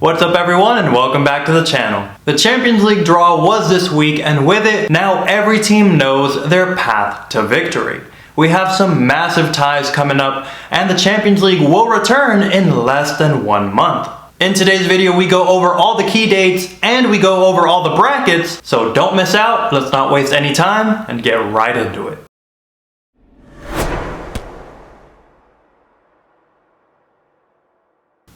What's up everyone and welcome back to the channel. The Champions League draw was this week, and with it, now every team knows their path to victory. We have some massive ties coming up, and the Champions League will return in less than 1 month. In today's video, we go over all the key dates and we go over all the brackets, so don't miss out, let's not waste any time and get right into it.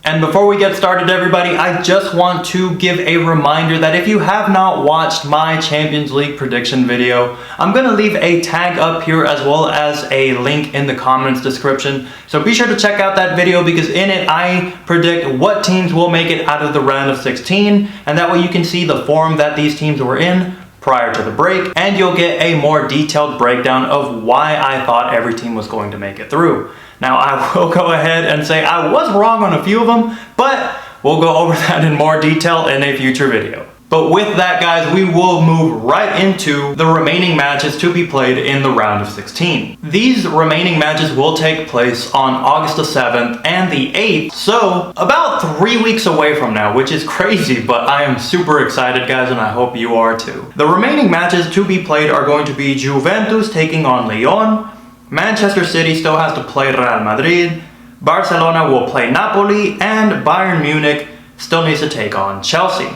And before we get started everybody, I just want to give a reminder that if you have not watched my Champions League prediction video, I'm going to leave a tag up here as well as a link in the comments description. So be sure to check out that video because in it I predict what teams will make it out of the round of 16, and that way you can see the form that these teams were in prior to the break, and you'll get a more detailed breakdown of why I thought every team was going to make it through. Now, I will go ahead and say I was wrong on a few of them, but we'll go over that in more detail in a future video. But with that, guys, we will move right into the remaining matches to be played in the round of 16. These remaining matches will take place on August the 7th and the 8th, so about 3 weeks away from now, which is crazy, but I am super excited, guys, and I hope you are too. The remaining matches to be played are going to be Juventus taking on Lyon, Manchester City still has to play Real Madrid, Barcelona will play Napoli, and Bayern Munich still needs to take on Chelsea.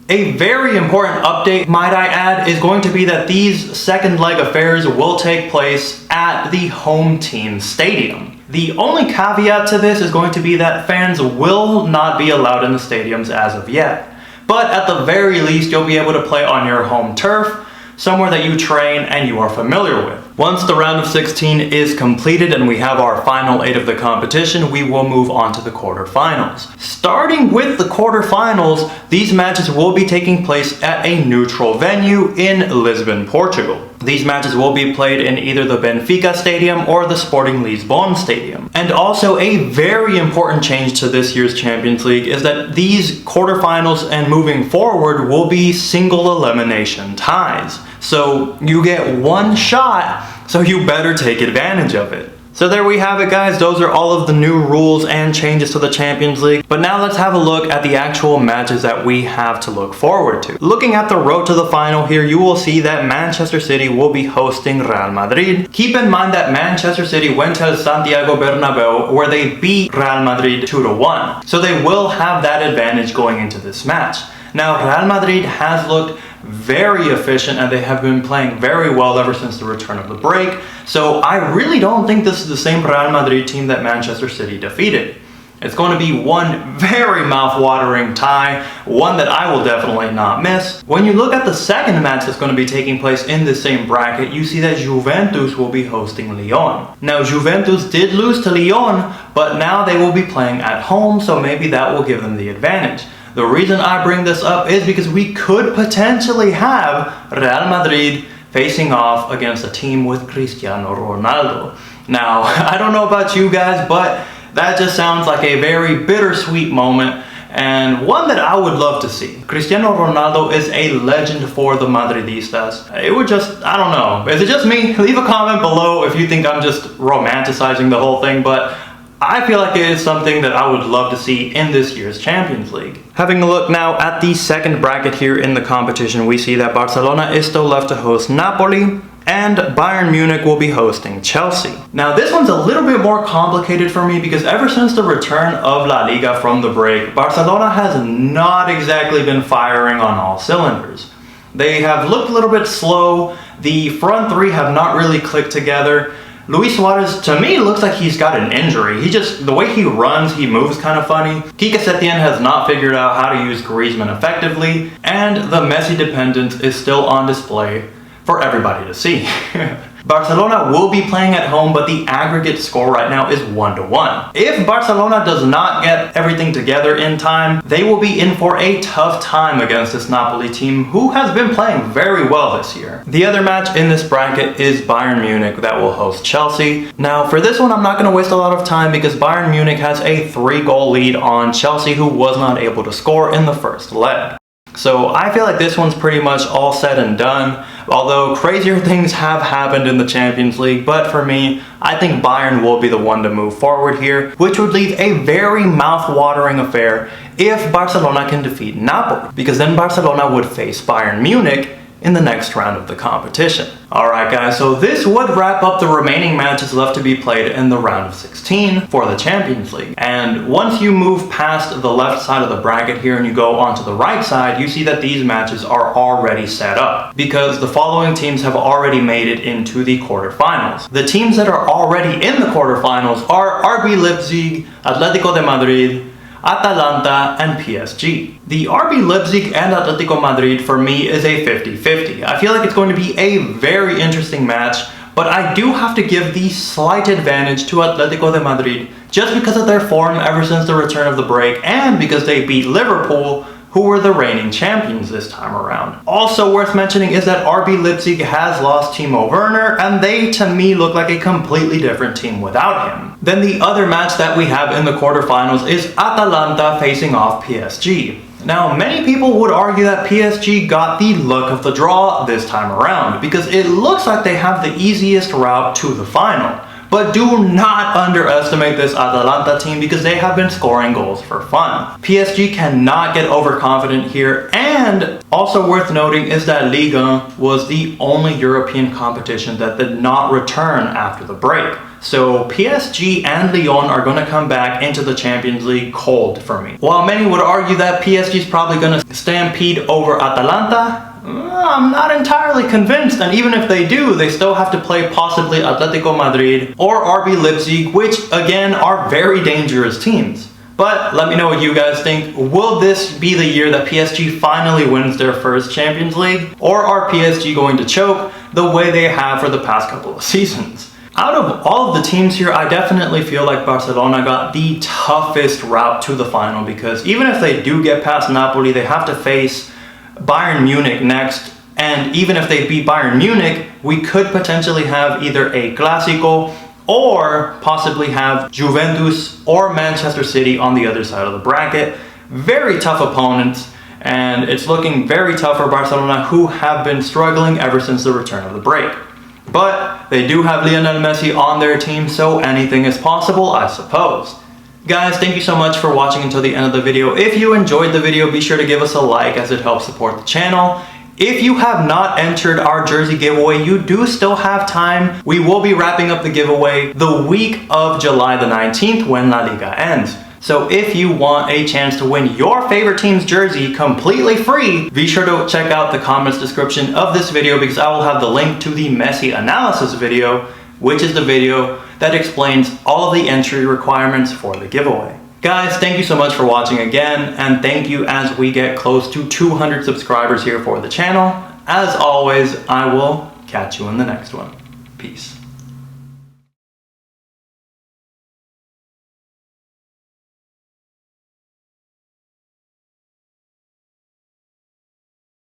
A very important update, might I add, is going to be that these second leg affairs will take place at the home team stadium. The only caveat to this is going to be that fans will not be allowed in the stadiums as of yet. But at the very least, you'll be able to play on your home turf, somewhere that you train and you are familiar with. Once the round of 16 is completed and we have our final 8 of the competition, we will move on to the quarterfinals. Starting with the quarterfinals, these matches will be taking place at a neutral venue in Lisbon, Portugal. These matches will be played in either the Benfica Stadium or the Sporting Lisbon Stadium. And also a very important change to this year's Champions League is that these quarterfinals and moving forward will be single elimination ties. So you get one shot, so you better take advantage of it. So there we have it, guys. Those are all of the new rules and changes to the Champions League. But now let's have a look at the actual matches that we have to look forward to. Looking at the road to the final here, you will see that Manchester City will be hosting Real Madrid. Keep in mind that Manchester City went to Santiago Bernabeu where they beat Real Madrid 2-1. So they will have that advantage going into this match. Now, Real Madrid has looked very efficient and they have been playing very well ever since the return of the break. So I really don't think this is the same Real Madrid team that Manchester City defeated. It's going to be one very mouth-watering tie, one that I will definitely not miss. When you look at the second match that's going to be taking place in the same bracket, you see that Juventus will be hosting Lyon. Now, Juventus did lose to Lyon, but now they will be playing at home, so maybe that will give them the advantage. The reason I bring this up is because we could potentially have Real Madrid facing off against a team with Cristiano Ronaldo. Now, I don't know about you guys, but that just sounds like a very bittersweet moment and one that I would love to see. Cristiano Ronaldo is a legend for the Madridistas. It would just, I don't know. Is it just me? Leave a comment below if you think I'm just romanticizing the whole thing, but I feel like it is something that I would love to see in this year's Champions League. Having a look now at the second bracket here in the competition, we see that Barcelona is still left to host Napoli, and Bayern Munich will be hosting Chelsea. Now this one's a little bit more complicated for me because ever since the return of La Liga from the break, Barcelona has not exactly been firing on all cylinders. They have looked a little bit slow, the front three have not really clicked together. Luis Suarez, to me, looks like he's got an injury. The way he runs, he moves kind of funny. Quique Setien has not figured out how to use Griezmann effectively, and the Messi dependence is still on display for everybody to see. Barcelona will be playing at home, but the aggregate score right now is 1-1. If Barcelona does not get everything together in time, they will be in for a tough time against this Napoli team, who has been playing very well this year. The other match in this bracket is Bayern Munich that will host Chelsea. Now, for this one, I'm not going to waste a lot of time because Bayern Munich has a 3-goal lead on Chelsea, who was not able to score in the first leg. So I feel like this one's pretty much all said and done, although crazier things have happened in the Champions League. But for me, I think Bayern will be the one to move forward here, which would leave a very mouth-watering affair if Barcelona can defeat Napoli, because then Barcelona would face Bayern Munich in the next round of the competition. Alright guys, so this would wrap up the remaining matches left to be played in the round of 16 for the Champions League. And once you move past the left side of the bracket here and you go onto the right side, you see that these matches are already set up, because the following teams have already made it into the quarterfinals. The teams that are already in the quarterfinals are RB Leipzig, Atletico de Madrid, Atalanta, and PSG. The RB Leipzig and Atletico Madrid for me is a 50-50. I feel like it's going to be a very interesting match, but I do have to give the slight advantage to Atletico de Madrid just because of their form ever since the return of the break and because they beat Liverpool, who were the reigning champions this time around. Also worth mentioning is that RB Leipzig has lost Timo Werner, and they to me look like a completely different team without him. Then the other match that we have in the quarterfinals is Atalanta facing off PSG. Now, many people would argue that PSG got the luck of the draw this time around, because it looks like they have the easiest route to the final. But do not underestimate this Atalanta team, because they have been scoring goals for fun. PSG cannot get overconfident here, and also worth noting is that Liga was the only European competition that did not return after the break. So PSG and Lyon are going to come back into the Champions League cold for me. While many would argue that PSG is probably going to stampede over Atalanta, I'm not entirely convinced, and even if they do, they still have to play possibly Atletico Madrid or RB Leipzig, which again are very dangerous teams. But let me know what you guys think. Will this be the year that PSG finally wins their first Champions League? Or are PSG going to choke the way they have for the past couple of seasons? Out of all of the teams here, I definitely feel like Barcelona got the toughest route to the final, because even if they do get past Napoli, they have to face Bayern Munich next, and even if they beat Bayern Munich, we could potentially have either a Clásico or possibly have Juventus or Manchester City on the other side of the bracket. Very tough opponents, and it's looking very tough for Barcelona, who have been struggling ever since the return of the break. But they do have Lionel Messi on their team, so anything is possible, I suppose. Guys, thank you so much for watching until the end of the video. If you enjoyed the video, be sure to give us a like, as it helps support the channel. If you have not entered our jersey giveaway, you do still have time. We will be wrapping up the giveaway the week of July the 19th when La Liga ends. So if you want a chance to win your favorite team's jersey completely free, be sure to check out the comments description of this video, because I will have the link to the Messi analysis video, which is the video that explains all of the entry requirements for the giveaway. Guys, thank you so much for watching again, and thank you as we get close to 200 subscribers here for the channel. As always, I will catch you in the next one. Peace.